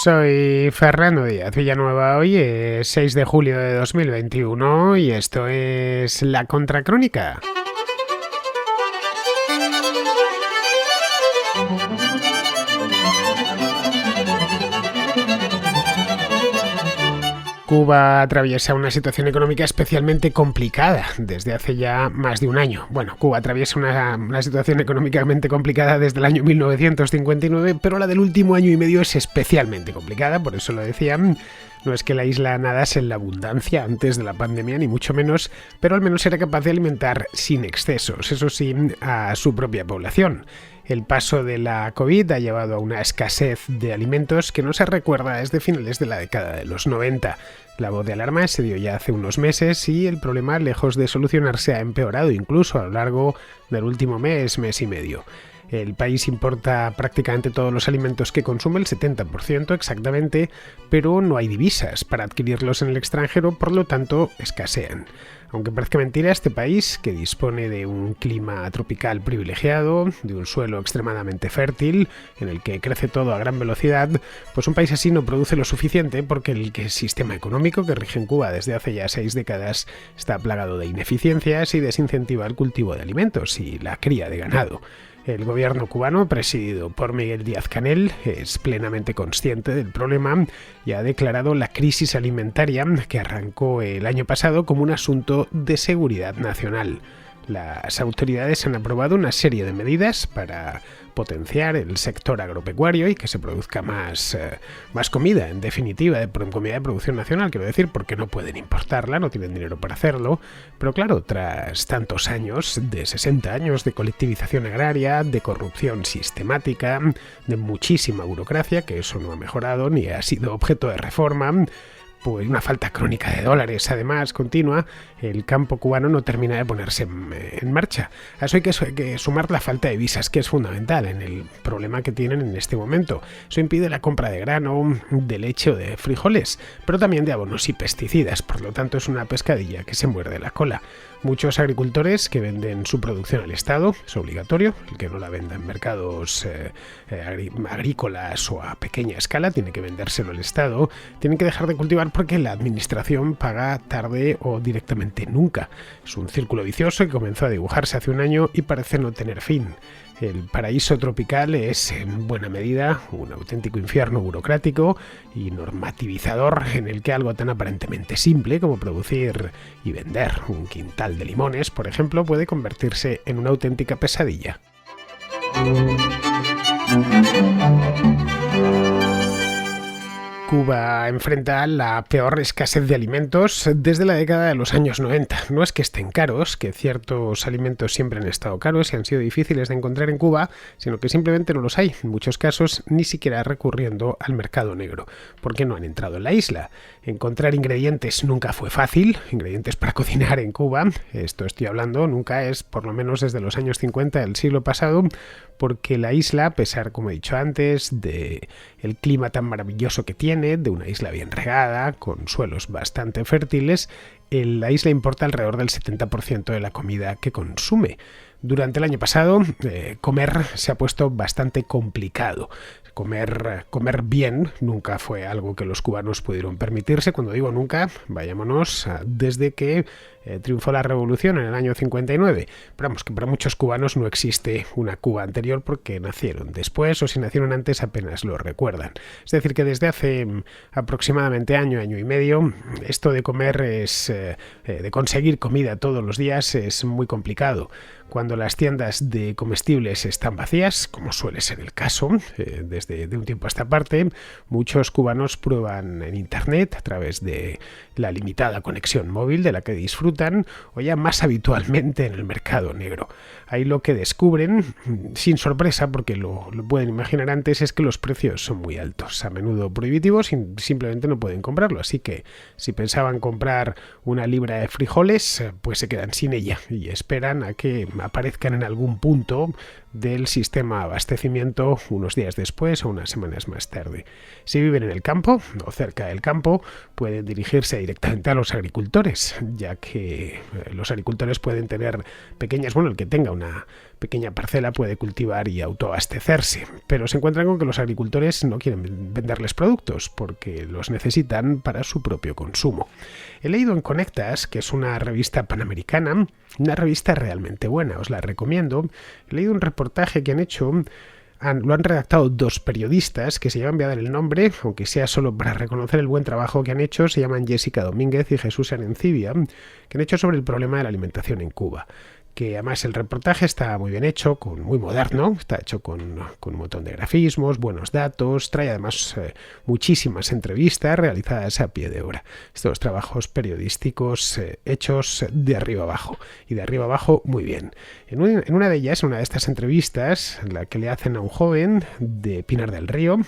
Soy Fernando Díaz Villanueva, hoy es 6 de julio de 2021 y esto es La Contracrónica. Cuba atraviesa una situación económica especialmente complicada desde hace ya más de un año. Bueno, Cuba atraviesa una situación económicamente complicada desde el año 1959, pero la del último año y medio es especialmente complicada, por eso lo decían. No es que la isla nadase en la abundancia antes de la pandemia, ni mucho menos, pero al menos era capaz de alimentar sin excesos, eso sí, a su propia población. El paso de la COVID ha llevado a una escasez de alimentos que no se recuerda desde finales de la década de los 90. La voz de alarma se dio ya hace unos meses y el problema, lejos de solucionarse, ha empeorado incluso a lo largo del último mes y medio. El país importa prácticamente todos los alimentos que consume, el 70% exactamente, pero no hay divisas para adquirirlos en el extranjero, por lo tanto escasean. Aunque parezca mentira, este país, que dispone de un clima tropical privilegiado, de un suelo extremadamente fértil, en el que crece todo a gran velocidad, pues un país así no produce lo suficiente porque el sistema económico que rige en Cuba desde hace ya 6 décadas está plagado de ineficiencias y desincentiva el cultivo de alimentos y la cría de ganado. El gobierno cubano, presidido por Miguel Díaz-Canel, es plenamente consciente del problema y ha declarado la crisis alimentaria que arrancó el año pasado como un asunto de seguridad nacional. Las autoridades han aprobado una serie de medidas para potenciar el sector agropecuario y que se produzca más comida, en definitiva, comida de producción nacional, quiero decir, porque no pueden importarla, no tienen dinero para hacerlo. Pero claro, tras tantos años, de 60 años de colectivización agraria, de corrupción sistemática, de muchísima burocracia, que eso no ha mejorado ni ha sido objeto de reforma, pues una falta crónica de dólares, además, continua, el campo cubano no termina de ponerse en marcha. A eso hay que sumar la falta de visas, que es fundamental en el problema que tienen en este momento. Eso impide la compra de grano, de leche o de frijoles, pero también de abonos y pesticidas, por lo tanto es una pescadilla que se muerde la cola. Muchos agricultores que venden su producción al Estado, es obligatorio, el que no la venda en mercados agrícolas o a pequeña escala, tiene que vendérselo al Estado, tienen que dejar de cultivar porque la administración paga tarde o directamente nunca. Es un círculo vicioso que comenzó a dibujarse hace un año y parece no tener fin. El paraíso tropical es, en buena medida, un auténtico infierno burocrático y normativizador en el que algo tan aparentemente simple como producir y vender un quintal de limones, por ejemplo, puede convertirse en una auténtica pesadilla. Cuba enfrenta la peor escasez de alimentos desde la década de los años 90. No es que estén caros, que ciertos alimentos siempre han estado caros y han sido difíciles de encontrar en Cuba, sino que simplemente no los hay, en muchos casos ni siquiera recurriendo al mercado negro, porque no han entrado en la isla. Encontrar ingredientes nunca fue fácil, ingredientes para cocinar en Cuba, esto estoy hablando, nunca es, por lo menos desde los años 50 del siglo pasado, porque la isla, a pesar, como he dicho antes, de el clima tan maravilloso que tiene, de una isla bien regada, con suelos bastante fértiles, la isla importa alrededor del 70% de la comida que consume. Durante el año pasado, comer se ha puesto bastante complicado. Comer bien nunca fue algo que los cubanos pudieron permitirse. Cuando digo nunca, vayámonos desde que triunfó la revolución en el año 59. Pero vamos, que para muchos cubanos no existe una Cuba anterior porque nacieron después o si nacieron antes apenas lo recuerdan. Es decir, que desde hace aproximadamente año y medio, esto de comer de conseguir comida todos los días es muy complicado. Cuando las tiendas de comestibles están vacías, como suele ser el caso, desde un tiempo a esta parte, muchos cubanos prueban en internet a través de la limitada conexión móvil de la que disfrutan o ya más habitualmente en el mercado negro. Ahí lo que descubren, sin sorpresa porque lo pueden imaginar antes, es que los precios son muy altos, a menudo prohibitivos y simplemente no pueden comprarlo. Así que si pensaban comprar una libra de frijoles, pues se quedan sin ella y esperan a que aparezcan en algún punto del sistema de abastecimiento unos días después o unas semanas más tarde. Si viven en el campo o cerca del campo, pueden dirigirse directamente a los agricultores, ya que los agricultores pueden tener pequeñas, el que tenga una pequeña parcela puede cultivar y autoabastecerse, pero se encuentran con que los agricultores no quieren venderles productos porque los necesitan para su propio consumo. He leído en Conectas, que es una revista panamericana, una revista realmente buena, os la recomiendo. He leído un reportaje que han hecho. Lo han redactado dos periodistas que se llevan a dar el nombre, aunque sea solo para reconocer el buen trabajo que han hecho. Se llaman Jessica Domínguez y Jesús Arencibia, que han hecho sobre el problema de la alimentación en Cuba. Que además el reportaje está muy bien hecho, muy moderno, está hecho con un montón de grafismos, buenos datos, trae además muchísimas entrevistas realizadas a pie de obra. Estos trabajos periodísticos hechos de arriba abajo, y de arriba abajo muy bien. En una de ellas, una de estas entrevistas, la que le hacen a un joven de Pinar del Río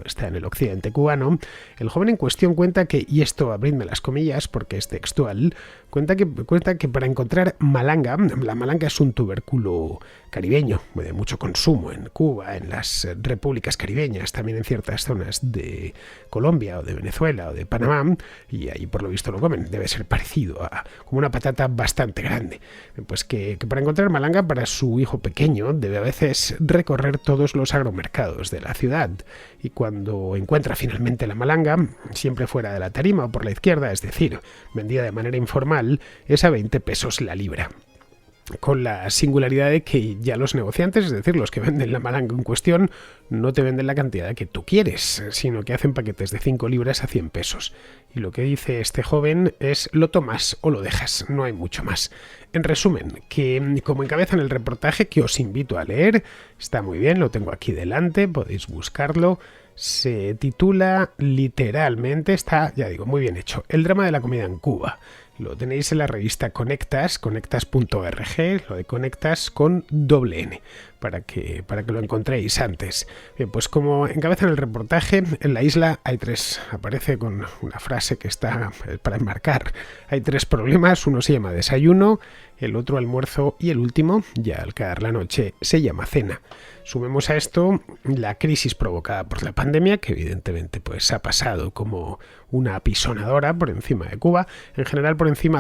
está en el occidente cubano, el joven en cuestión cuenta que, y esto abridme las comillas porque es textual, cuenta que para encontrar malanga, la malanga es un tubérculo caribeño de mucho consumo en Cuba, en las repúblicas caribeñas, también en ciertas zonas de Colombia o de Venezuela o de Panamá, y ahí por lo visto lo comen, debe ser parecido a como una patata bastante grande. Pues que para encontrar malanga para su hijo pequeño debe a veces recorrer todos los agromercados de la ciudad, y cuando encuentra finalmente la malanga, siempre fuera de la tarima o por la izquierda, es decir, vendida de manera informal, es a 20 pesos la libra. Con la singularidad de que ya los negociantes, es decir, los que venden la malanga en cuestión, no te venden la cantidad que tú quieres, sino que hacen paquetes de 5 libras a 100 pesos. Y lo que dice este joven es: lo tomas o lo dejas, no hay mucho más. En resumen, que como encabezan el reportaje, que os invito a leer, está muy bien, lo tengo aquí delante, podéis buscarlo. Se titula literalmente, está, ya digo, muy bien hecho, El drama de la comida en Cuba. Lo tenéis en la revista Conectas, conectas.org, lo de Conectas con doble N, para que lo encontréis antes. Bien, pues como encabezan el reportaje, en la isla hay aparece con una frase que está para enmarcar, hay 3 problemas, uno se llama desayuno, el otro almuerzo y el último, ya al caer la noche, se llama cena. Sumemos a esto la crisis provocada por la pandemia, que evidentemente pues ha pasado como una apisonadora por encima de Cuba. En general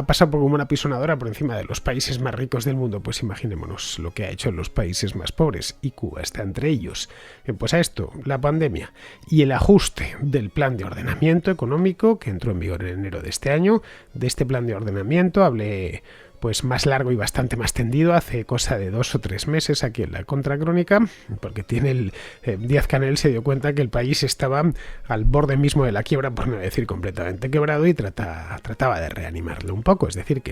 pasa como una apisonadora por encima de los países más ricos del mundo, pues imaginémonos lo que ha hecho en los países más pobres, y Cuba está entre ellos. Pues a esto, la pandemia y el ajuste del plan de ordenamiento económico que entró en vigor en enero de este año. De este plan de ordenamiento hablé pues más largo y bastante más tendido hace cosa de 2 o 3 meses aquí en la Contracrónica, porque Díaz-Canel se dio cuenta que el país estaba al borde mismo de la quiebra, por no decir completamente quebrado, y trataba de reanimarlo un poco. Es decir, que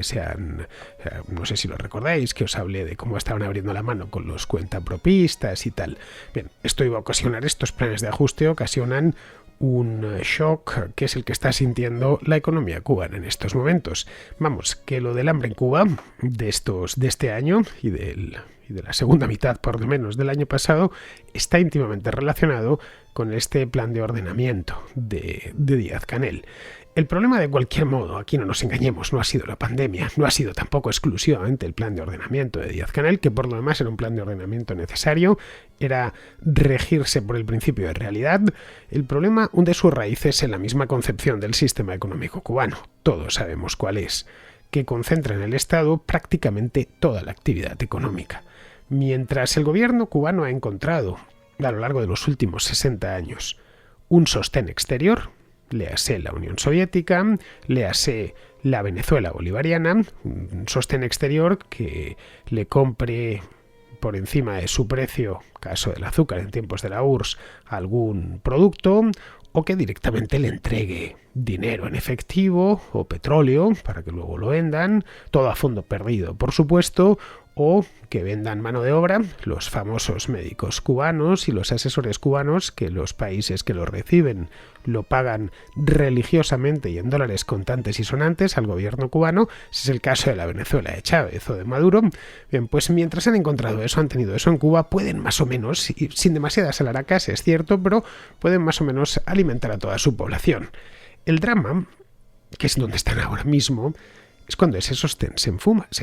no sé si lo recordáis, que os hablé de cómo estaban abriendo la mano con los cuentapropistas y tal. Bien, esto iba a ocasionar, estos planes de ajuste ocasionan un shock que es el que está sintiendo la economía cubana en estos momentos. Vamos, que lo del hambre en Cuba de este año y de la segunda mitad por lo menos del año pasado está íntimamente relacionado con este plan de ordenamiento de Díaz-Canel. El problema, de cualquier modo, aquí no nos engañemos, no ha sido la pandemia, no ha sido tampoco exclusivamente el plan de ordenamiento de Díaz-Canel, que por lo demás era un plan de ordenamiento necesario, era regirse por el principio de realidad. El problema hunde sus raíces en la misma concepción del sistema económico cubano, todos sabemos cuál es, que concentra en el Estado prácticamente toda la actividad económica. Mientras el gobierno cubano ha encontrado, a lo largo de los últimos 60 años, un sostén exterior, léase la Unión Soviética, léase la Venezuela bolivariana, un sostén exterior que le compre por encima de su precio, caso del azúcar en tiempos de la URSS, algún producto, o que directamente le entregue dinero en efectivo o petróleo para que luego lo vendan, todo a fondo perdido, por supuesto, o que vendan mano de obra, los famosos médicos cubanos y los asesores cubanos, que los países que los reciben lo pagan religiosamente y en dólares contantes y sonantes al gobierno cubano. Ese es el caso de la Venezuela de Chávez o de Maduro. Bien, pues mientras han encontrado eso, han tenido eso en Cuba, pueden más o menos, y sin demasiadas alaracas, es cierto, pero pueden más o menos alimentar a toda su población. El drama, que es donde están ahora mismo, es cuando ese sostén se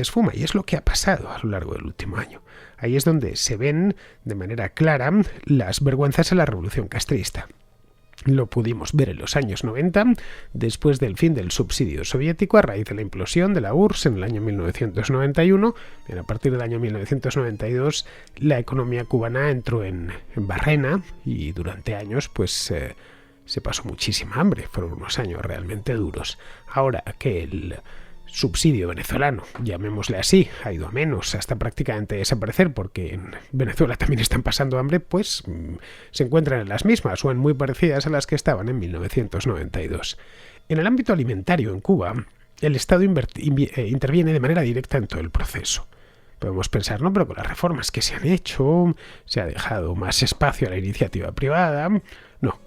esfuma, y es lo que ha pasado a lo largo del último año. Ahí es donde se ven de manera clara las vergüenzas de la revolución castrista. Lo pudimos ver en los años 90, después del fin del subsidio soviético a raíz de la implosión de la URSS en el año 1991. A partir del año 1992 la economía cubana entró en barrena y durante años se pasó muchísima hambre. Fueron unos años realmente duros. Ahora que el subsidio venezolano, llamémosle así, ha ido a menos hasta prácticamente desaparecer porque en Venezuela también están pasando hambre, pues se encuentran en las mismas o en muy parecidas a las que estaban en 1992. En el ámbito alimentario en Cuba, el Estado interviene de manera directa en todo el proceso. Podemos pensar, no, pero con las reformas que se han hecho, se ha dejado más espacio a la iniciativa privada. No.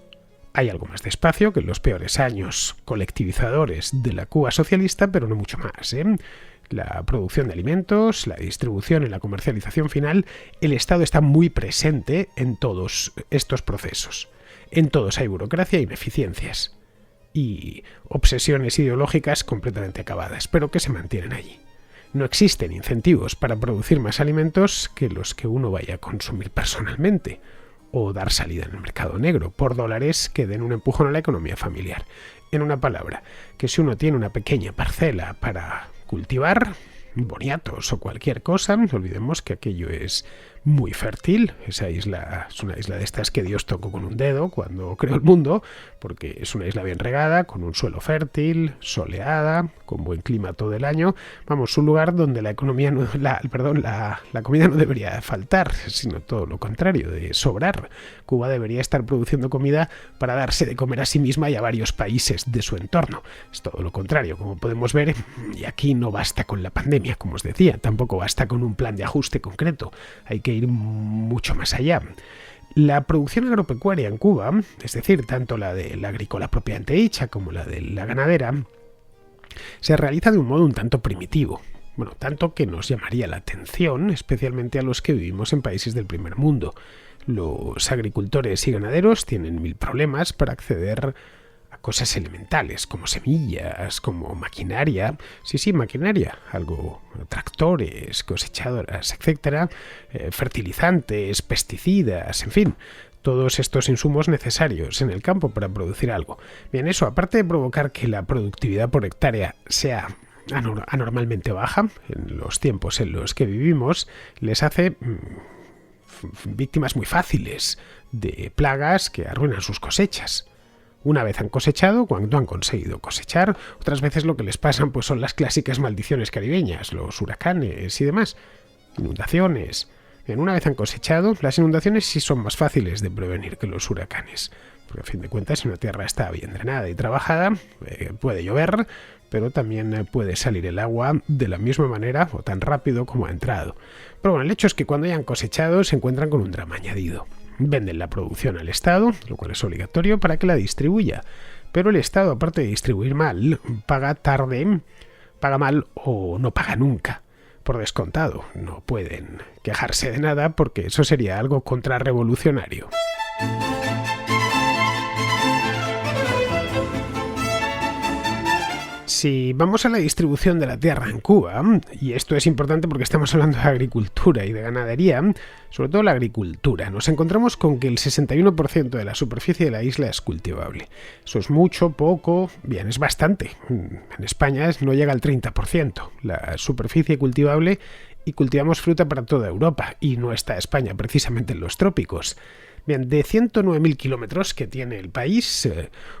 Hay algo más de espacio que en los peores años colectivizadores de la Cuba socialista, pero no mucho más. La producción de alimentos, la distribución y la comercialización final, el Estado está muy presente en todos estos procesos. En todos hay burocracia e ineficiencias y obsesiones ideológicas completamente acabadas, pero que se mantienen allí. No existen incentivos para producir más alimentos que los que uno vaya a consumir personalmente, o dar salida en el mercado negro por dólares que den un empujón a la economía familiar. En una palabra, que si uno tiene una pequeña parcela para cultivar boniatos o cualquier cosa, no olvidemos que aquello es muy fértil. Esa isla es una isla de estas que Dios tocó con un dedo cuando creó el mundo, porque es una isla bien regada, con un suelo fértil, soleada, con buen clima todo el año. Vamos, un lugar donde la comida no debería faltar, sino todo lo contrario, de sobrar. Cuba debería estar produciendo comida para darse de comer a sí misma y a varios países de su entorno. Es todo lo contrario, como podemos ver, y aquí no basta con la pandemia, como os decía, tampoco basta con un plan de ajuste concreto. Hay que ir mucho más allá. La producción agropecuaria en Cuba, es decir, tanto la de la agrícola propiamente dicha como la de la ganadera, se realiza de un modo un tanto primitivo. Bueno, tanto que nos llamaría la atención, especialmente a los que vivimos en países del primer mundo. Los agricultores y ganaderos tienen mil problemas para acceder a cosas elementales, como semillas, como maquinaria. Sí, maquinaria, algo, tractores, cosechadoras, etcétera, fertilizantes, pesticidas, en fin, todos estos insumos necesarios en el campo para producir algo. Bien, eso, aparte de provocar que la productividad por hectárea sea anormalmente baja en los tiempos en los que vivimos, les hace víctimas muy fáciles de plagas que arruinan sus cosechas. Una vez han cosechado, cuando han conseguido cosechar, otras veces lo que les pasan pues son las clásicas maldiciones caribeñas, los huracanes y demás, inundaciones. Bien, una vez han cosechado, las inundaciones sí son más fáciles de prevenir que los huracanes, porque a fin de cuentas si una tierra está bien drenada y trabajada, puede llover, pero también puede salir el agua de la misma manera o tan rápido como ha entrado. Pero bueno, el hecho es que cuando hayan cosechado se encuentran con un drama añadido. Venden la producción al Estado, lo cual es obligatorio para que la distribuya. Pero el Estado, aparte de distribuir mal, paga tarde, paga mal o no paga nunca. Por descontado, no pueden quejarse de nada porque eso sería algo contrarrevolucionario. Si vamos a la distribución de la tierra en Cuba, y esto es importante porque estamos hablando de agricultura y de ganadería, sobre todo la agricultura, nos encontramos con que el 61% de la superficie de la isla es cultivable. Eso es mucho, poco, bien, es bastante. En España no llega al 30% la superficie cultivable y cultivamos fruta para toda Europa, y no está España precisamente en los trópicos. Bien, de 109.000 kilómetros que tiene el país,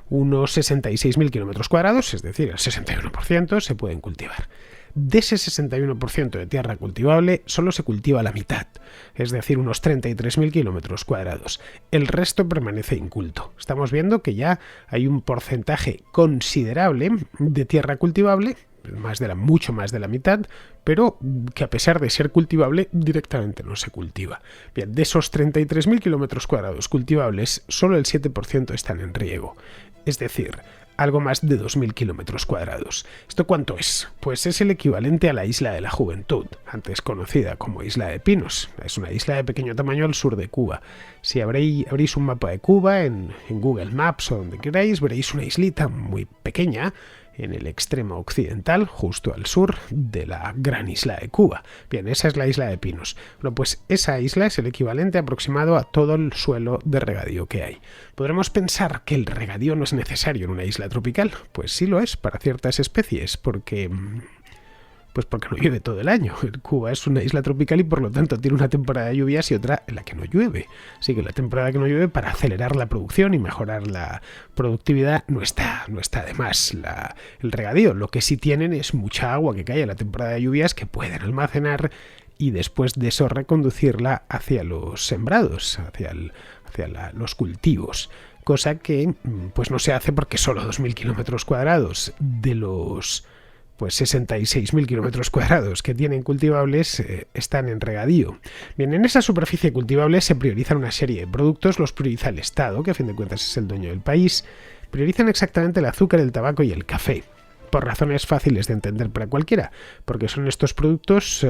unos 66.000 kilómetros cuadrados, es decir, el 61% se pueden cultivar. De ese 61% de tierra cultivable, solo se cultiva la mitad, es decir, unos 33.000 kilómetros cuadrados. El resto permanece inculto. Estamos viendo que ya hay un porcentaje considerable de tierra cultivable, mucho más de la mitad, pero que a pesar de ser cultivable, directamente no se cultiva. Bien, de esos 33.000 kilómetros cuadrados cultivables, solo el 7% están en riego. Es decir, algo más de 2.000 kilómetros cuadrados. ¿Esto cuánto es? Pues es el equivalente a la Isla de la Juventud, antes conocida como Isla de Pinos. Es una isla de pequeño tamaño al sur de Cuba. Si abrís un mapa de Cuba en Google Maps o donde queráis, veréis una islita muy pequeña en el extremo occidental, justo al sur de la gran isla de Cuba. Bien, esa es la isla de Pinos. Bueno, pues esa isla es el equivalente aproximado a todo el suelo de regadío que hay. ¿Podremos pensar que el regadío no es necesario en una isla tropical? Pues sí lo es para ciertas especies, porque no llueve todo el año. Cuba es una isla tropical y por lo tanto tiene una temporada de lluvias y otra en la que no llueve. Así que la temporada que no llueve, para acelerar la producción y mejorar la productividad, no está de más el regadío. Lo que sí tienen es mucha agua que cae en la temporada de lluvias que pueden almacenar y después de eso reconducirla hacia los sembrados, hacia los cultivos. Cosa que pues no se hace porque solo 2.000 kilómetros cuadrados de los 66.000 kilómetros cuadrados que tienen cultivables están en regadío. Bien, en esa superficie cultivable se priorizan una serie de productos, los prioriza el Estado, que a fin de cuentas es el dueño del país. Priorizan exactamente el azúcar, el tabaco y el café, por razones fáciles de entender para cualquiera, porque son estos productos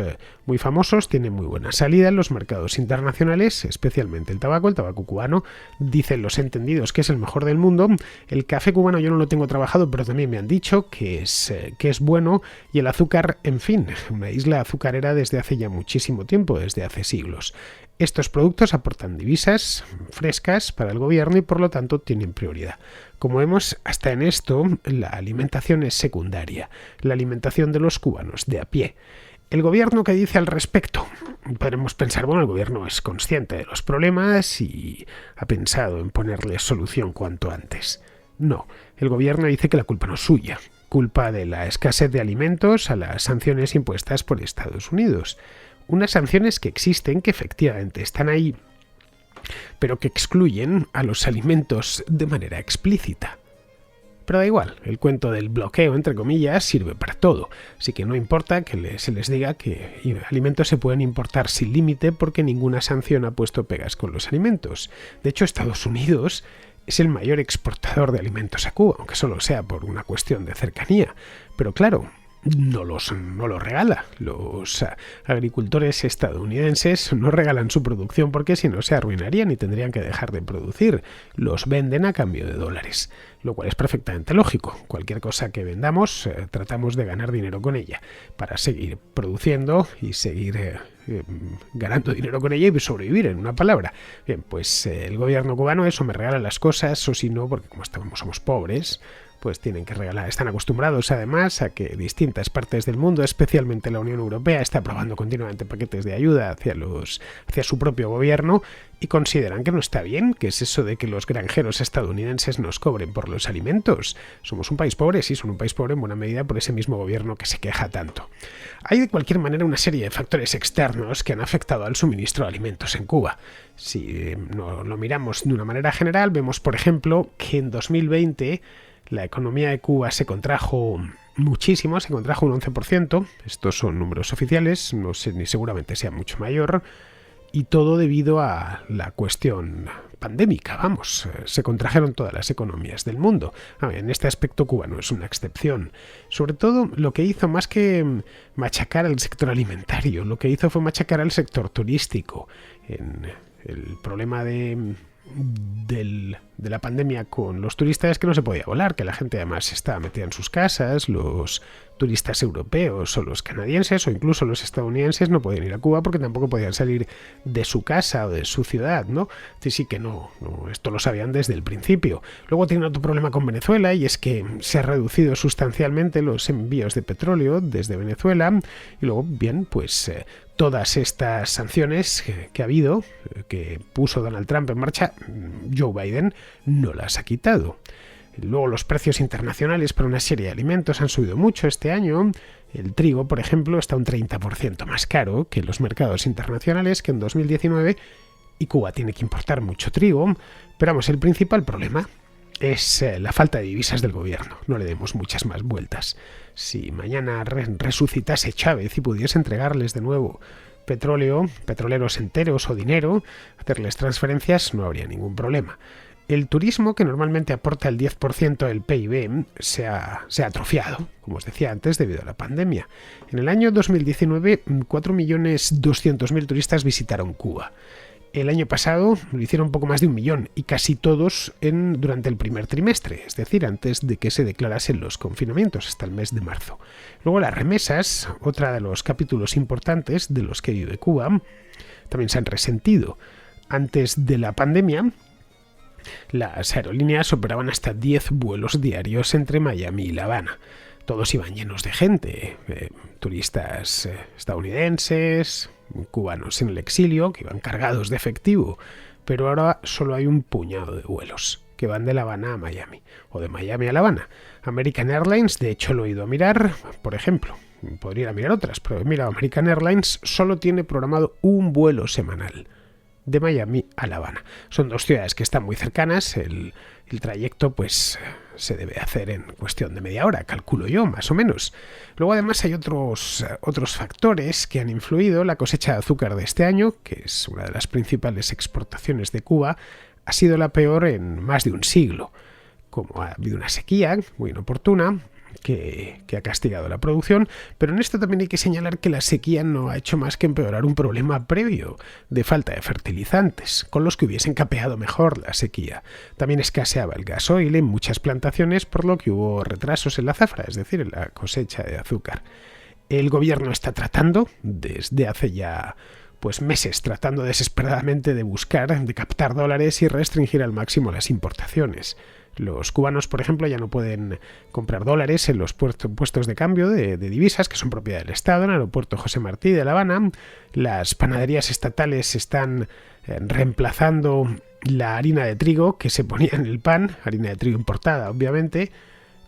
muy famosos, tienen muy buena salida en los mercados internacionales, especialmente el tabaco cubano, dicen los entendidos que es el mejor del mundo. El café cubano yo no lo tengo trabajado, pero también me han dicho que es bueno, y el azúcar, en fin, una isla azucarera desde hace ya muchísimo tiempo, desde hace siglos. Estos productos aportan divisas frescas para el gobierno y por lo tanto tienen prioridad. Como vemos, hasta en esto la alimentación es secundaria, la alimentación de los cubanos de a pie. ¿El gobierno qué dice al respecto? Podremos pensar, bueno, el gobierno es consciente de los problemas y ha pensado en ponerle solución cuanto antes. No, el gobierno dice que la culpa no es suya, culpa de la escasez de alimentos a las sanciones impuestas por Estados Unidos. Unas sanciones que existen, que efectivamente están ahí, pero que excluyen a los alimentos de manera explícita. Pero da igual, el cuento del bloqueo, entre comillas, sirve para todo, así que no importa que se les diga que alimentos se pueden importar sin límite porque ninguna sanción ha puesto pegas con los alimentos. De hecho, Estados Unidos es el mayor exportador de alimentos a Cuba, aunque solo sea por una cuestión de cercanía. Pero claro, no los regala. Los agricultores estadounidenses no regalan su producción porque si no se arruinarían y tendrían que dejar de producir. Los venden a cambio de dólares, lo cual es perfectamente lógico. Cualquier cosa que vendamos, tratamos de ganar dinero con ella para seguir produciendo y seguir ganando dinero con ella y sobrevivir, en una palabra. Bien, pues el gobierno cubano eso me regala las cosas, o si no, porque como somos pobres, pues tienen que regalar. Están acostumbrados además a que distintas partes del mundo, especialmente la Unión Europea, está aprobando continuamente paquetes de ayuda hacia su propio gobierno y consideran que no está bien. ¿Qué es eso de que los granjeros estadounidenses nos cobren por los alimentos? Somos un país pobre, sí, son un país pobre en buena medida por ese mismo gobierno que se queja tanto. Hay de cualquier manera una serie de factores externos que han afectado al suministro de alimentos en Cuba. Si lo miramos de una manera general, vemos por ejemplo que en 2020 la economía de Cuba se contrajo muchísimo, se contrajo un 11%, estos son números oficiales, no sé ni seguramente sea mucho mayor, y todo debido a la cuestión pandémica, se contrajeron todas las economías del mundo. En este aspecto Cuba no es una excepción. Sobre todo lo que hizo, más que machacar al sector alimentario, lo que hizo fue machacar al sector turístico. En el problema de la pandemia con los turistas es que no se podía volar, que la gente además estaba metida en sus casas, los turistas europeos o los canadienses o incluso los estadounidenses no podían ir a Cuba porque tampoco podían salir de su casa o de su ciudad, ¿no? Sí que no, esto lo sabían desde el principio. Luego tiene otro problema con Venezuela y es que se han reducido sustancialmente los envíos de petróleo desde Venezuela y luego, bien, pues todas estas sanciones que ha habido, que puso Donald Trump en marcha, Joe Biden no las ha quitado. Luego los precios internacionales para una serie de alimentos han subido mucho este año. El trigo, por ejemplo, está un 30% más caro que en los mercados internacionales que en 2019 y Cuba tiene que importar mucho trigo. Pero el principal problema es la falta de divisas del gobierno. No le demos muchas más vueltas. Si mañana resucitase Chávez y pudiese entregarles de nuevo petróleo, petroleros enteros o dinero, hacerles transferencias, no habría ningún problema. El turismo, que normalmente aporta el 10% del PIB, se ha atrofiado, como os decía antes, debido a la pandemia. En el año 2019, 4.200.000 turistas visitaron Cuba. El año pasado lo hicieron un poco más de 1 millón y casi todos durante el primer trimestre, es decir, antes de que se declarasen los confinamientos hasta el mes de marzo. Luego las remesas, otra de los capítulos importantes de los que vive Cuba, también se han resentido. Antes de la pandemia, las aerolíneas operaban hasta 10 vuelos diarios entre Miami y La Habana. Todos iban llenos de gente, turistas estadounidenses, cubanos en el exilio, que iban cargados de efectivo, pero ahora solo hay un puñado de vuelos que van de La Habana a Miami, o de Miami a La Habana. American Airlines, de hecho lo he ido a mirar, por ejemplo, podría ir a mirar otras, pero mira, American Airlines solo tiene programado un vuelo semanal de Miami a La Habana. Son dos ciudades que están muy cercanas, el trayecto pues se debe hacer en cuestión de media hora, calculo yo, más o menos. Luego además hay otros factores que han influido. La cosecha de azúcar de este año, que es una de las principales exportaciones de Cuba, ha sido la peor en más de un siglo. Como ha habido una sequía muy inoportuna, que ha castigado la producción, pero en esto también hay que señalar que la sequía no ha hecho más que empeorar un problema previo de falta de fertilizantes, con los que hubiesen capeado mejor la sequía. También escaseaba el gasoil en muchas plantaciones, por lo que hubo retrasos en la zafra, es decir, en la cosecha de azúcar. El gobierno está tratando, desde hace ya meses, tratando desesperadamente de captar dólares y restringir al máximo las importaciones. Los cubanos, por ejemplo, ya no pueden comprar dólares en los puestos de cambio de divisas, que son propiedad del Estado, en el aeropuerto José Martí de La Habana. Las panaderías estatales están reemplazando la harina de trigo que se ponía en el pan, harina de trigo importada, obviamente,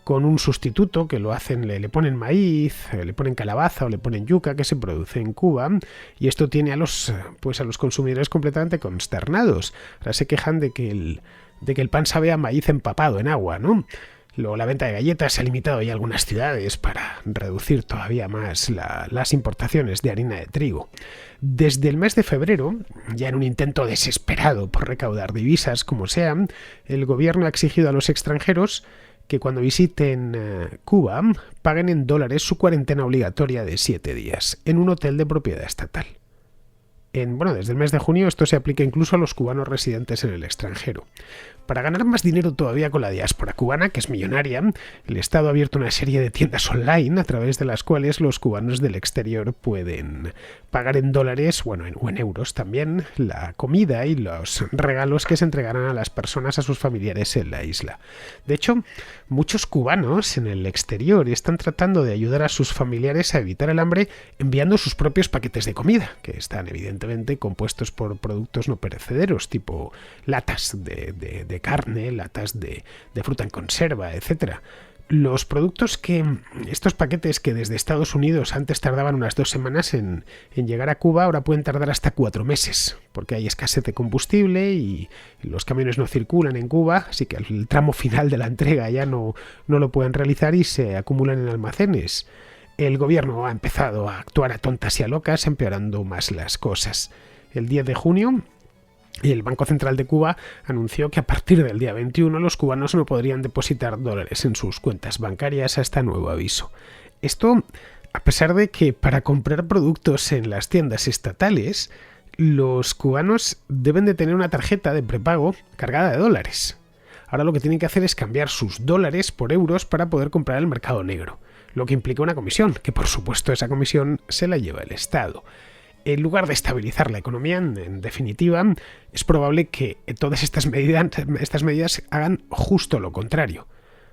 con un sustituto que lo hacen, le ponen maíz, le ponen calabaza o le ponen yuca, que se produce en Cuba, y esto tiene a los consumidores completamente consternados. Ahora se quejan de que el pan sabe a maíz empapado en agua, ¿no? Luego la venta de galletas se ha limitado ya a algunas ciudades para reducir todavía más las importaciones de harina de trigo. Desde el mes de febrero, ya en un intento desesperado por recaudar divisas como sea, el gobierno ha exigido a los extranjeros que cuando visiten Cuba paguen en dólares su cuarentena obligatoria de 7 días en un hotel de propiedad estatal. Desde el mes de junio esto se aplica incluso a los cubanos residentes en el extranjero. Para ganar más dinero todavía con la diáspora cubana, que es millonaria, el Estado ha abierto una serie de tiendas online a través de las cuales los cubanos del exterior pueden pagar en dólares, o en euros también, la comida y los regalos que se entregarán a las personas, a sus familiares en la isla. De hecho, muchos cubanos en el exterior están tratando de ayudar a sus familiares a evitar el hambre enviando sus propios paquetes de comida, que están evidentemente compuestos por productos no perecederos, tipo latas de carne, latas de fruta en conserva, etcétera. Estos paquetes que desde Estados Unidos antes tardaban unas 2 semanas en llegar a Cuba, ahora pueden tardar hasta 4 meses, porque hay escasez de combustible y los camiones no circulan en Cuba, así que el tramo final de la entrega ya no lo pueden realizar y se acumulan en almacenes. El gobierno ha empezado a actuar a tontas y a locas, empeorando más las cosas. El 10 de junio, el Banco Central de Cuba anunció que a partir del día 21 los cubanos no podrían depositar dólares en sus cuentas bancarias hasta nuevo aviso. Esto, a pesar de que para comprar productos en las tiendas estatales, los cubanos deben de tener una tarjeta de prepago cargada de dólares. Ahora lo que tienen que hacer es cambiar sus dólares por euros para poder comprar en el mercado negro, lo que implica una comisión, que por supuesto esa comisión se la lleva el Estado. En lugar de estabilizar la economía, en definitiva, es probable que todas estas medidas hagan justo lo contrario.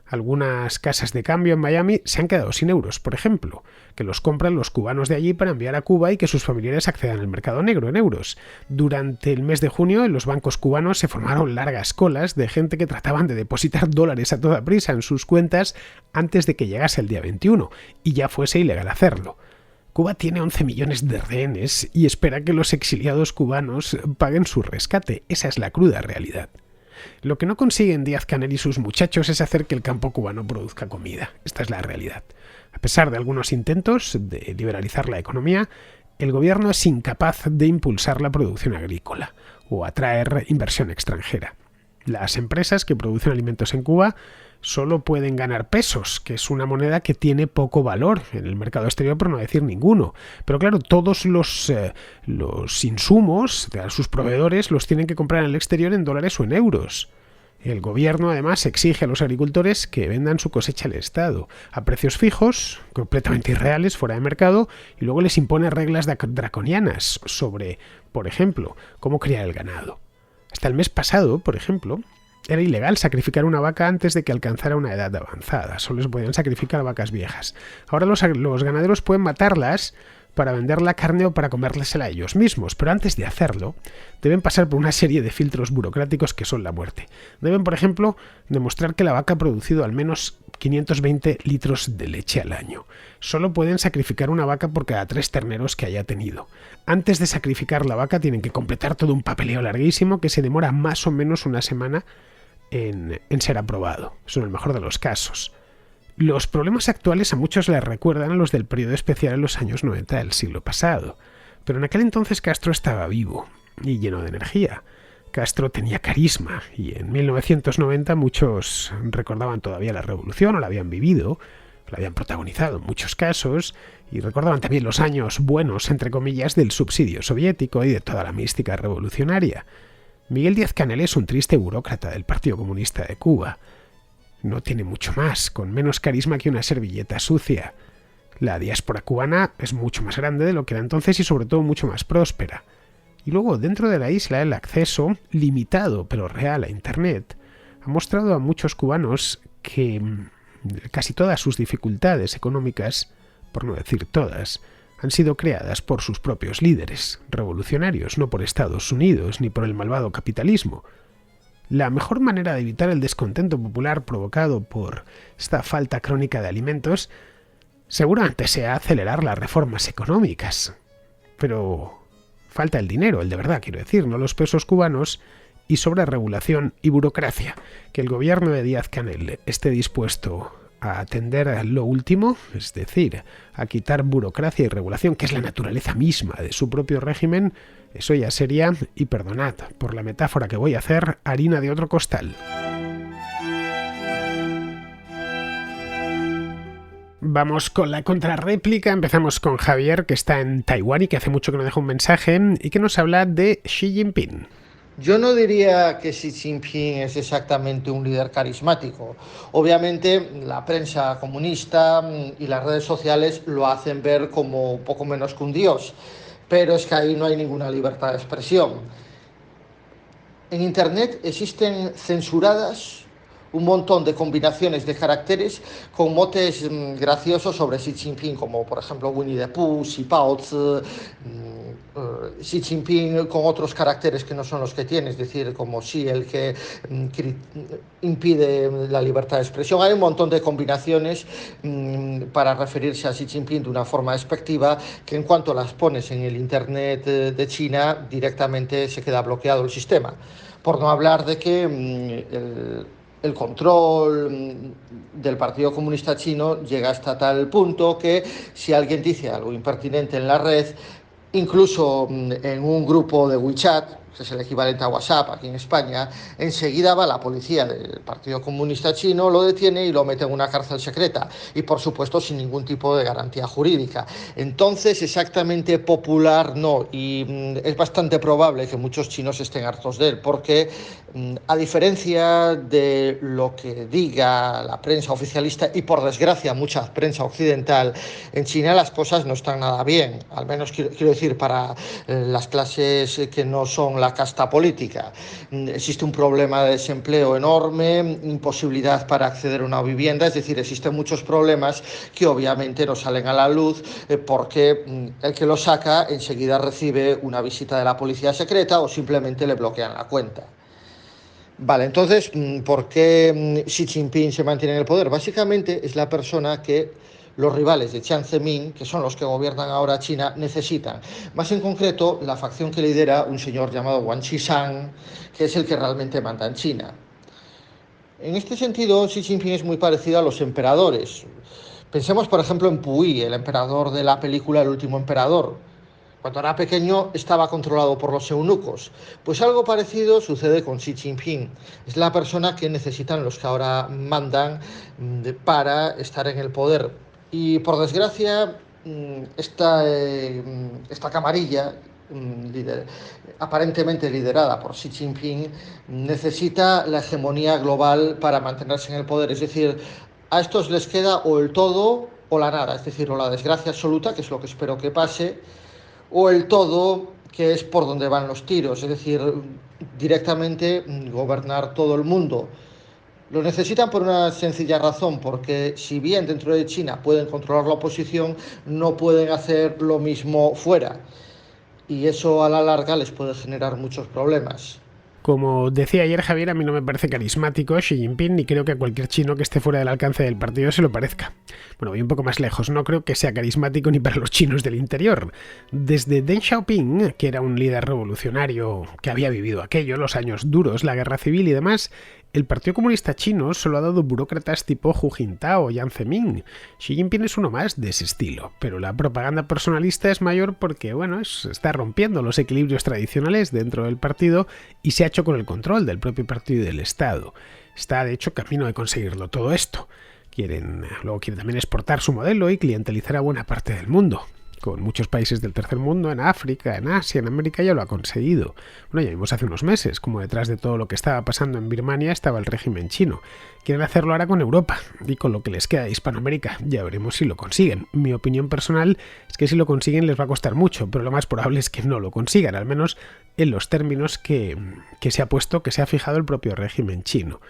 Algunas casas de cambio en Miami se han quedado sin euros, por ejemplo, que los compran los cubanos de allí para enviar a Cuba y que sus familiares accedan al mercado negro en euros. Durante el mes de junio, en los bancos cubanos se formaron largas colas de gente que trataban de depositar dólares a toda prisa en sus cuentas antes de que llegase el día 21, y ya fuese ilegal hacerlo. Cuba tiene 11 millones de rehenes y espera que los exiliados cubanos paguen su rescate. Esa es la cruda realidad. Lo que no consiguen Díaz-Canel y sus muchachos es hacer que el campo cubano produzca comida. Esta es la realidad. A pesar de algunos intentos de liberalizar la economía, el gobierno es incapaz de impulsar la producción agrícola o atraer inversión extranjera. Las empresas que producen alimentos en Cuba solo pueden ganar pesos, que es una moneda que tiene poco valor en el mercado exterior, por no decir ninguno. Pero claro, todos los insumos de sus proveedores los tienen que comprar en el exterior en dólares o en euros. El gobierno además exige a los agricultores que vendan su cosecha al Estado a precios fijos, completamente irreales, fuera de mercado, y luego les impone reglas draconianas sobre, por ejemplo, cómo criar el ganado. Hasta el mes pasado, por ejemplo, era ilegal sacrificar una vaca antes de que alcanzara una edad avanzada. Solo se podían sacrificar vacas viejas. Ahora los ganaderos pueden matarlas para vender la carne o para comértela ellos mismos, pero antes de hacerlo deben pasar por una serie de filtros burocráticos que son la muerte. Deben, por ejemplo, demostrar que la vaca ha producido al menos 520 litros de leche al año. Solo pueden sacrificar una vaca por cada 3 terneros que haya tenido. Antes de sacrificar la vaca tienen que completar todo un papeleo larguísimo que se demora más o menos una semana en ser aprobado. Eso en el mejor de los casos. Los problemas actuales a muchos les recuerdan a los del periodo especial en los años 90 del siglo pasado. Pero en aquel entonces Castro estaba vivo y lleno de energía. Castro tenía carisma y en 1990 muchos recordaban todavía la revolución o la habían vivido, la habían protagonizado en muchos casos y recordaban también los años buenos, entre comillas, del subsidio soviético y de toda la mística revolucionaria. Miguel Díaz-Canel es un triste burócrata del Partido Comunista de Cuba. No tiene mucho más, con menos carisma que una servilleta sucia. La diáspora cubana es mucho más grande de lo que era entonces y sobre todo mucho más próspera. Y luego, dentro de la isla, el acceso, limitado pero real a Internet, ha mostrado a muchos cubanos que casi todas sus dificultades económicas, por no decir todas, han sido creadas por sus propios líderes revolucionarios, no por Estados Unidos ni por el malvado capitalismo. La mejor manera de evitar el descontento popular provocado por esta falta crónica de alimentos seguramente sea acelerar las reformas económicas. Pero falta el dinero, el de verdad quiero decir, no los pesos cubanos, y sobre regulación y burocracia. Que el gobierno de Díaz-Canel esté dispuesto a atender a lo último, es decir, a quitar burocracia y regulación, que es la naturaleza misma de su propio régimen, eso ya sería, y perdonad por la metáfora que voy a hacer, harina de otro costal. Vamos con la contrarréplica. Empezamos con Javier, que está en Taiwán y que hace mucho que nos deja un mensaje y que nos habla de Xi Jinping. Yo no diría que Xi Jinping es exactamente un líder carismático. Obviamente la prensa comunista y las redes sociales lo hacen ver como poco menos que un dios, pero es que ahí no hay ninguna libertad de expresión. En Internet existen censuradas un montón de combinaciones de caracteres con motes graciosos sobre Xi Jinping, como por ejemplo Winnie the Pooh, Xi Baozi, Xi Jinping con otros caracteres que no son los que tiene, es decir, como Xi, el que impide la libertad de expresión. Hay un montón de combinaciones para referirse a Xi Jinping de una forma despectiva que en cuanto las pones en el Internet de China directamente se queda bloqueado el sistema. Por no hablar de que el control del Partido Comunista Chino llega hasta tal punto que si alguien dice algo impertinente en la red, incluso en un grupo de WeChat, que es el equivalente a WhatsApp aquí en España, enseguida va la policía del Partido Comunista Chino, lo detiene y lo mete en una cárcel secreta y por supuesto sin ningún tipo de garantía jurídica. Entonces exactamente popular no, y es bastante probable que muchos chinos estén hartos de él porque a diferencia de lo que diga la prensa oficialista y por desgracia mucha prensa occidental, en China las cosas no están nada bien, al menos quiero decir para las clases que no son la casta política. Existe un problema de desempleo enorme, imposibilidad para acceder a una vivienda, es decir, existen muchos problemas que obviamente no salen a la luz porque el que lo saca enseguida recibe una visita de la policía secreta o simplemente le bloquean la cuenta. Vale, entonces, ¿por qué Xi Jinping se mantiene en el poder? Básicamente es la persona que los rivales de Jiang Zemin, que son los que gobiernan ahora China, necesitan. Más en concreto, la facción que lidera un señor llamado Wang Qishan, que es el que realmente manda en China. En este sentido, Xi Jinping es muy parecido a los emperadores. Pensemos, por ejemplo, en Puyi, el emperador de la película El último emperador. Cuando era pequeño estaba controlado por los eunucos. Pues algo parecido sucede con Xi Jinping. Es la persona que necesitan los que ahora mandan para estar en el poder. Y por desgracia, esta camarilla, aparentemente liderada por Xi Jinping, necesita la hegemonía global para mantenerse en el poder. Es decir, a estos les queda o el todo o la nada, es decir, o la desgracia absoluta, que es lo que espero que pase, o el todo, que es por donde van los tiros, es decir, directamente gobernar todo el mundo. Lo necesitan por una sencilla razón, porque si bien dentro de China pueden controlar la oposición, no pueden hacer lo mismo fuera. Y eso a la larga les puede generar muchos problemas. Como decía ayer Javier, a mí no me parece carismático Xi Jinping ni creo que a cualquier chino que esté fuera del alcance del partido se lo parezca. Bueno, voy un poco más lejos, no creo que sea carismático ni para los chinos del interior. Desde Deng Xiaoping, que era un líder revolucionario que había vivido aquello, los años duros, la guerra civil y demás, el Partido Comunista Chino solo ha dado burócratas tipo Hu Jintao o Jiang Zemin. Xi Jinping es uno más de ese estilo, pero la propaganda personalista es mayor porque, bueno, está rompiendo los equilibrios tradicionales dentro del partido y se ha hecho con el control del propio partido y del Estado. Está, de hecho, camino de conseguirlo todo esto. Luego quieren también exportar su modelo y clientelizar a buena parte del mundo. Con muchos países del tercer mundo, en África, en Asia, en América, ya lo ha conseguido. Bueno, ya vimos hace unos meses como detrás de todo lo que estaba pasando en Birmania estaba el régimen chino. Quieren hacerlo ahora con Europa y con lo que les queda de Hispanoamérica. Ya veremos si lo consiguen. Mi opinión personal es que si lo consiguen les va a costar mucho, pero lo más probable es que no lo consigan, al menos en los términos que se ha fijado el propio régimen chino.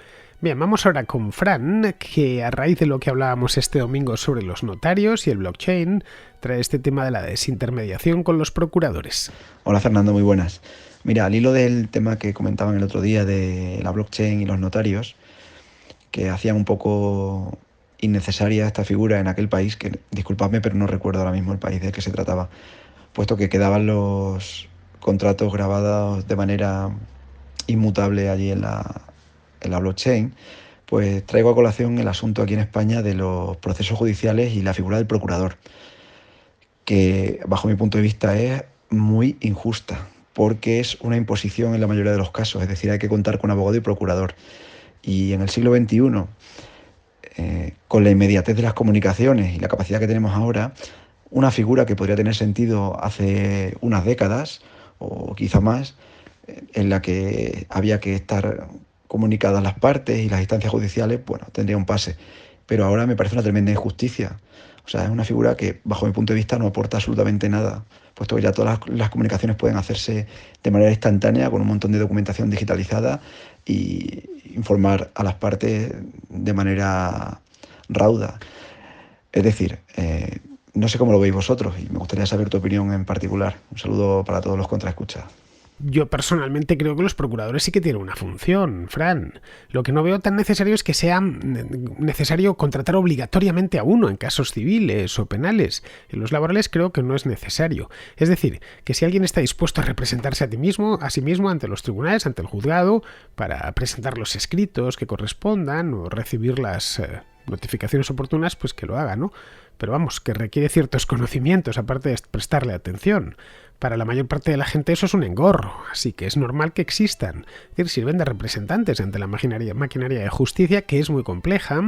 Bien, vamos ahora con Fran, que a raíz de lo que hablábamos este domingo sobre los notarios y el blockchain, trae este tema de la desintermediación con los procuradores. Hola Fernando, muy buenas. Mira, al hilo del tema que comentaban el otro día de la blockchain y los notarios, que hacían un poco innecesaria esta figura en aquel país, que disculpadme, pero no recuerdo ahora mismo el país de que se trataba, puesto que quedaban los contratos grabados de manera inmutable allí en la blockchain, pues traigo a colación el asunto aquí en España de los procesos judiciales y la figura del procurador, que bajo mi punto de vista es muy injusta, porque es una imposición en la mayoría de los casos, es decir, hay que contar con abogado y procurador. Y en el siglo XXI, con la inmediatez de las comunicaciones y la capacidad que tenemos ahora, una figura que podría tener sentido hace unas décadas, o quizá más, en la que había que estar comunicadas las partes y las instancias judiciales, bueno, tendría un pase. Pero ahora me parece una tremenda injusticia. O sea, es una figura que, bajo mi punto de vista, no aporta absolutamente nada, puesto que ya todas las comunicaciones pueden hacerse de manera instantánea, con un montón de documentación digitalizada, y informar a las partes de manera rauda. Es decir, no sé cómo lo veis vosotros y me gustaría saber tu opinión en particular. Un saludo para todos los contraescuchas. Yo personalmente creo que los procuradores sí que tienen una función, Fran. Lo que no veo tan necesario es que sea necesario contratar obligatoriamente a uno en casos civiles o penales. En los laborales creo que no es necesario. Es decir, que si alguien está dispuesto a representarse a sí mismo ante los tribunales, ante el juzgado, para presentar los escritos que correspondan o recibir las notificaciones oportunas, pues que lo haga, ¿no? Pero vamos, que requiere ciertos conocimientos, aparte de prestarle atención. Para la mayor parte de la gente eso es un engorro, así que es normal que existan. Es decir, sirven de representantes ante la maquinaria de justicia, que es muy compleja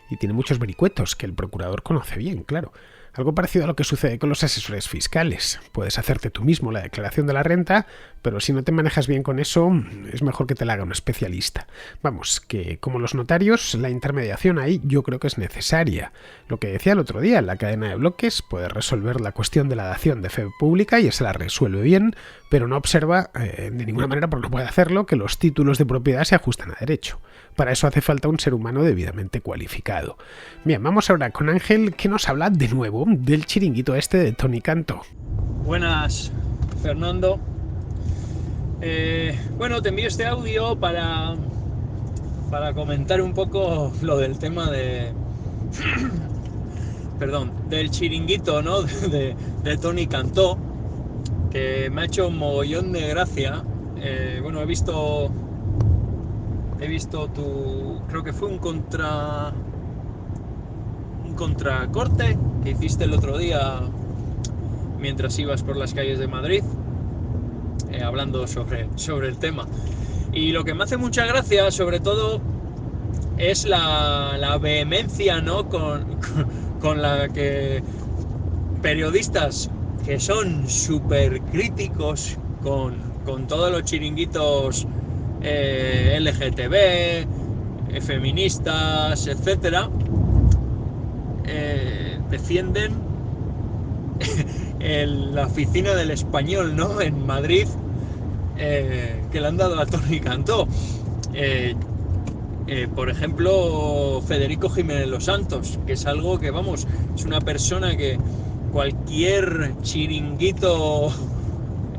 y tiene muchos vericuetos que el procurador conoce bien, claro. Algo parecido a lo que sucede con los asesores fiscales. Puedes hacerte tú mismo la declaración de la renta, pero si no te manejas bien con eso, es mejor que te la haga un especialista. Vamos, que como los notarios, la intermediación ahí yo creo que es necesaria. Lo que decía el otro día, la cadena de bloques puede resolver la cuestión de la dación de fe pública y esa la resuelve bien, pero no observa de ninguna manera, porque no puede hacerlo, que los títulos de propiedad se ajustan a derecho. Para eso hace falta un ser humano debidamente cualificado. Bien, vamos ahora con Ángel, que nos habla de nuevo del chiringuito este de Tony Cantó. Buenas, Fernando. Bueno, te envío este audio para comentar un poco lo del tema del chiringuito, ¿no? de Tony Cantó, que me ha hecho un mogollón de gracia. Bueno, he visto creo que fue un contracorte que hiciste el otro día mientras ibas por las calles de Madrid, hablando sobre el tema. Y lo que me hace mucha gracia, sobre todo, es la vehemencia, ¿no?, con la que periodistas que son súper críticos con todos los chiringuitos LGTB, feministas, etcétera, defienden la oficina del Español, ¿no?, en Madrid, que le han dado a Toni Cantó. Por ejemplo, Federico Jiménez Los Santos, que es algo que, vamos, es una persona que cualquier chiringuito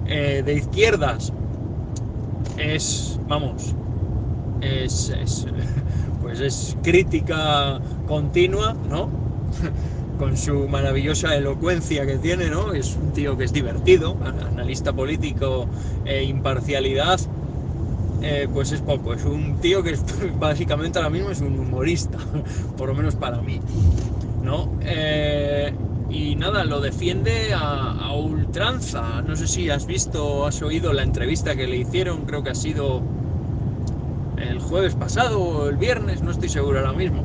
de izquierdas es crítica continua, ¿no? Con su maravillosa elocuencia que tiene, ¿no? Es un tío que es divertido, analista político e imparcialidad, pues es poco. Es un tío que básicamente ahora mismo es un humorista, por lo menos para mí, ¿no? Y nada, lo defiende a ultranza. No sé si has oído la entrevista que le hicieron, creo que ha sido el jueves pasado o el viernes, no estoy seguro ahora mismo.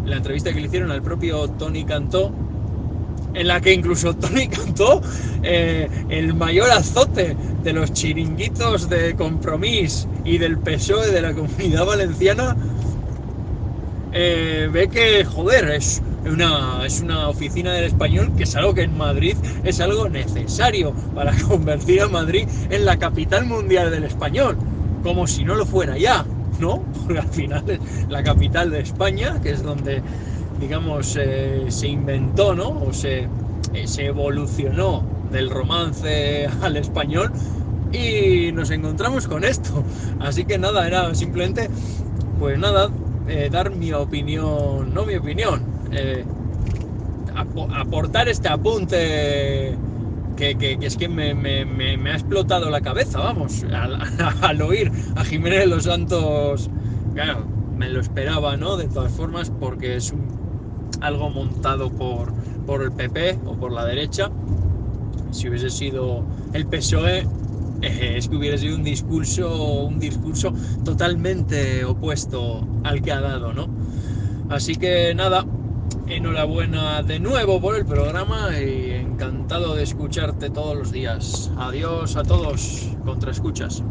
La entrevista que le hicieron al propio Toni Cantó, en la que incluso Toni Cantó, el mayor azote de los chiringuitos de Compromís y del PSOE de la Comunidad Valenciana, ve que, joder, es una oficina del Español, que es algo que en Madrid es algo necesario para convertir a Madrid en la capital mundial del español, como si no lo fuera ya, ¿no? Porque al final es la capital de España, que es donde, digamos, se inventó, ¿no? O se evolucionó del romance al español, y nos encontramos con esto. Así que nada, era simplemente, pues nada, dar mi opinión, no mi opinión, aportar este apunte que es que me ha explotado la cabeza, vamos, al oír a Jiménez Los Santos. Claro, me lo esperaba, ¿no?, de todas formas, porque es algo montado por el PP o por la derecha. Si hubiese sido el PSOE, es que hubiera sido un discurso totalmente opuesto al que ha dado, ¿no? Así que nada, enhorabuena de nuevo por el programa y encantado de escucharte todos los días. Adiós a todos, contraescuchas.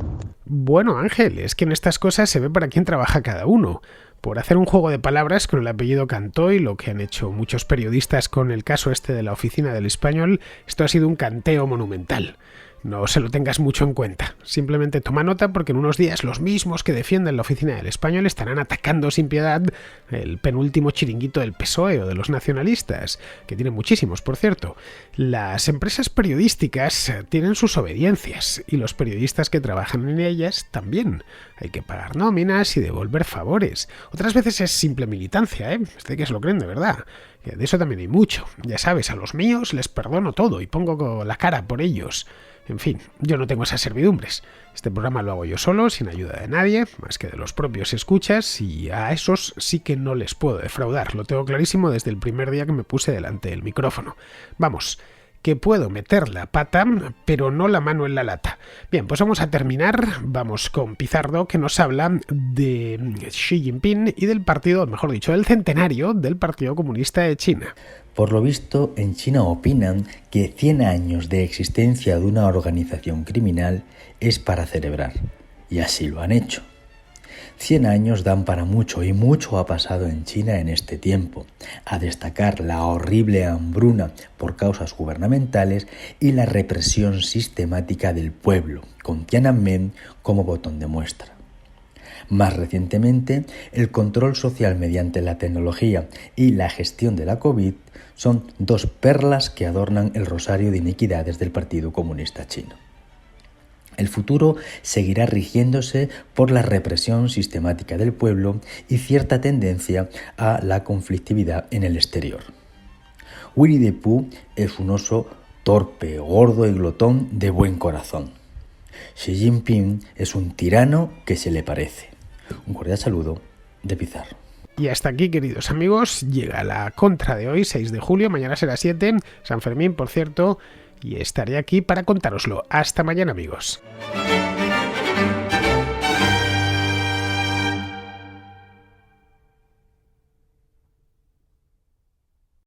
Bueno, Ángel, es que en estas cosas se ve para quién trabaja cada uno. Por hacer un juego de palabras con el apellido Cantó y lo que han hecho muchos periodistas con el caso este de la oficina del Español, esto ha sido un canteo monumental. No se lo tengas mucho en cuenta. Simplemente toma nota, porque en unos días los mismos que defienden la oficina del Español estarán atacando sin piedad el penúltimo chiringuito del PSOE o de los nacionalistas, que tienen muchísimos, por cierto. Las empresas periodísticas tienen sus obediencias, y los periodistas que trabajan en ellas también. Hay que pagar nóminas y devolver favores. Otras veces es simple militancia, Este que se lo creen de verdad. De eso también hay mucho. Ya sabes, a los míos les perdono todo y pongo la cara por ellos. En fin, yo no tengo esas servidumbres. Este programa lo hago yo solo, sin ayuda de nadie, más que de los propios escuchas, y a esos sí que no les puedo defraudar. Lo tengo clarísimo desde el primer día que me puse delante del micrófono. Vamos, que puedo meter la pata, pero no la mano en la lata. Bien, pues vamos a terminar. Vamos con Pizarro, que nos habla de Xi Jinping y del partido, mejor dicho, del centenario del Partido Comunista de China. Por lo visto, en China opinan que 100 años de existencia de una organización criminal es para celebrar, y así lo han hecho. 100 años dan para mucho, y mucho ha pasado en China en este tiempo, a destacar la horrible hambruna por causas gubernamentales y la represión sistemática del pueblo, con Tiananmen como botón de muestra. Más recientemente, el control social mediante la tecnología y la gestión de la COVID son dos perlas que adornan el rosario de iniquidades del Partido Comunista Chino. El futuro seguirá rigiéndose por la represión sistemática del pueblo y cierta tendencia a la conflictividad en el exterior. Winnie the Pooh es un oso torpe, gordo y glotón de buen corazón. Xi Jinping es un tirano que se le parece. Un cordial saludo de Pizarro. Y hasta aquí, queridos amigos, llega la contra de hoy, 6 de julio, mañana será 7, San Fermín, por cierto, y estaré aquí para contároslo. Hasta mañana, amigos.